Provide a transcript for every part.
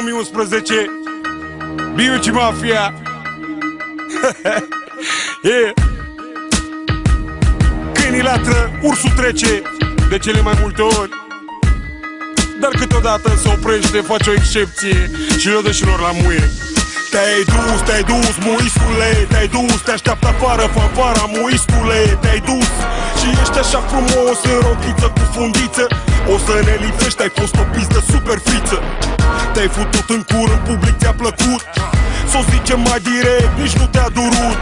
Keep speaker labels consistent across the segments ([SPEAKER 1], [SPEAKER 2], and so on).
[SPEAKER 1] 2011 Biuci Mafia. Yeah. Câinii latră, ursul trece de cele mai multe ori, dar câteodată se oprește, face o excepție și le dă și lor la muie. Te-ai dus, muiscule, te-ai dus, te așteaptă afară, fanfara, muiscule, te-ai dus și ești așa frumos în rochiță cu fundiță. O să ne lipsești, ai fost o pistă super friță. Te-ai futut în cur, în public ți-a plăcut, s-o zicem mai direct, nici nu te-a durut.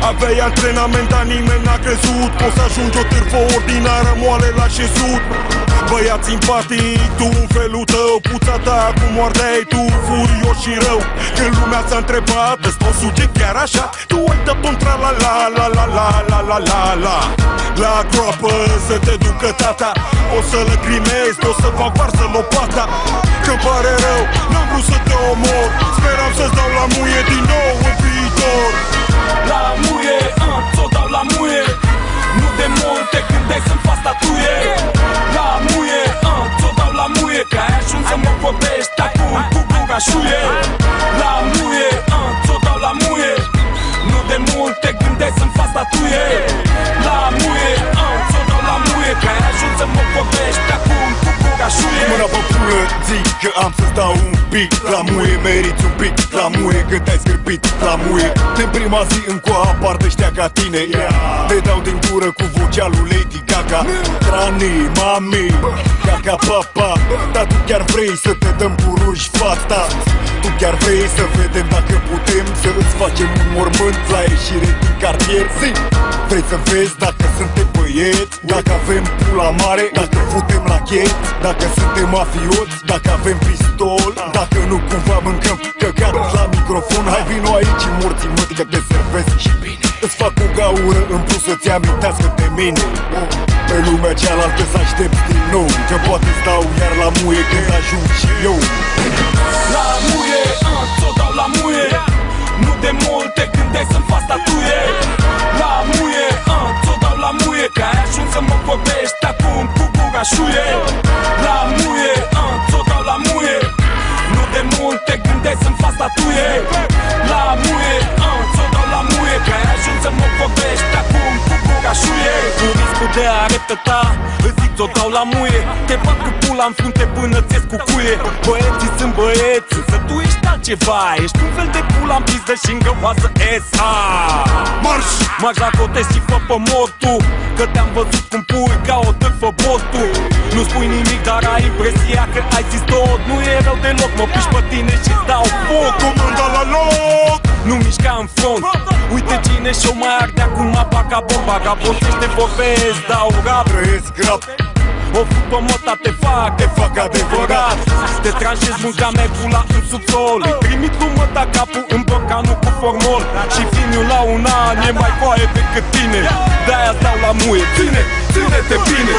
[SPEAKER 1] Aveai antrenament, dar nimeni n-a crezut că o să ajungi o târfă ordinară, moale la șezut. Băiat simpatic, tu în felul tău, puța ta cum moardeai tu, furios și rău. Când lumea s-a întrebat, ăsta o suge chiar așa, tu ai dat un tra-la-la-la-la-la-la-la-la. La groapă să te ducă tata, o să lăcrimezi, o să fac varsă lopata. Că-mi pare rău, n-am vrut să te omor, speram să-ți dau la muie din nou în viitor.
[SPEAKER 2] La muie, ți-o dau la muie, nu de mult te gândeai să-mi fac statuie. La muie, ți-o dau la muie, că ai ajuns să mă vorbești acum cu gura șuie. La muie, ți-o dau la muie, nu de mult te gândeai să-mi fac statuie. La muie, ți-o dau la muie, că ai ajuns să mă vorbești acum cu gura șuie.
[SPEAKER 3] Mâna pe pulă, zic că am să stau un pic la muie, meriți un pic la muie, că te-ai scârbit la muie. Din prima zi încoa apar ăștia ca tine, te dau din gură cu vocea lui Lady Gaga. Trani, mami, caca, papa, dar tu chiar vrei să te dăm cu ruși fata? Tu chiar vrei să vedem dacă putem să îți facem un mormânt la ieșire din cartier? Zi! Vrei să vezi dacă suntem băieți, dacă avem pula mare, dacă futem la chet, dacă suntem mafioți, dacă avem pistol, dacă nu cumva mâncăm căcat la microfon. Hai vino aici morții mătii că te servesc și bine. Îți fac o gaură în plus să-ți amintească de mine. Pe lumea cealaltă să aștepți din nou, că poate stau iar la muie când ajung și eu.
[SPEAKER 2] La muie, ți-o dau la muie, nu de mult te gândeai să-mi fac statuie. La muie, ți-o dau la muie, că ai ajuns să mă vorbești acum cu gura șuie. La muie, ți-o dau la muie, nu de mult te gândeai să-mi fac statuie. La muie, ți-o dau la muie, că ai ajuns să mă vorbești acum cu gura șuie. Cu riscul de a repeta, îți zic ți-o dau la muie, te fac cu pula în frunte până ți-esc cu cuie. Băieții sunt băieți, însă tu ești altceva, ești un fel de pula în pizdă și îngăoasă S.A.
[SPEAKER 1] Marș!
[SPEAKER 2] Marș la cote și fă pe mortu, că te-am văzut cum pui ca o târfă botu. Nu spui nimic, dar ai impresia că ai zis tot. Nu e rău deloc, mă piși pe tine și-ți dau foc.
[SPEAKER 1] Comanda la loc!
[SPEAKER 2] Nu mișca în front, uite cine și-o mai arde acum apa ca bomba. Raportește, vorbesc, dau rap,
[SPEAKER 3] Trăiesc rap,
[SPEAKER 2] o fug pe mota, te fac adevărat. Te tranșezi mânca mea pula în subsol, îi trimit cu măta capul în borcanul cu formol. Și finiul la un an e mai foaie decât tine, de-aia dau la muie, ține-te bine.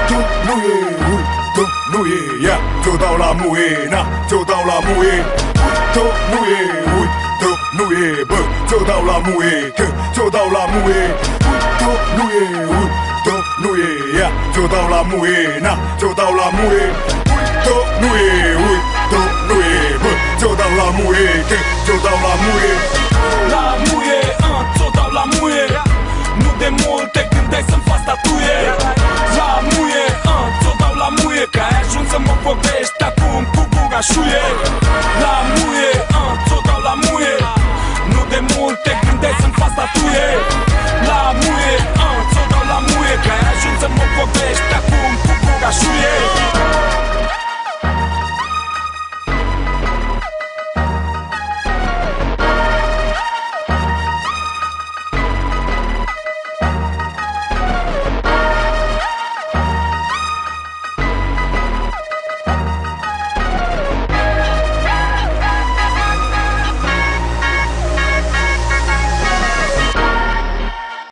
[SPEAKER 3] tu nu e, tu nu e, ia, ți-o dau la muie, na, ți-o dau la muie. Tu nu e, tu nu e, bă, ți-o dau la muie, că ți-o dau la muie. Tu nu e, tu nu e, ia, ți-o dau la muie, na, ți-o dau la muie. Tu nu e, tu nu e, bă, ți-o dau la muie, că ți-o dau la muie.
[SPEAKER 2] La muie, ți-o dau la muie, nu de mult te gândeai să-mi fac statuie. La muie, ți-o dau la muie, că ai ajuns să mă vorbești acum cu gura șuie. La muie, ți-o dau la muie, nu de mult te gândeai să-mi fac statuie. La muie, ți-o dau la muie, că ai ajuns să mă vorbești acum cu gura șuie.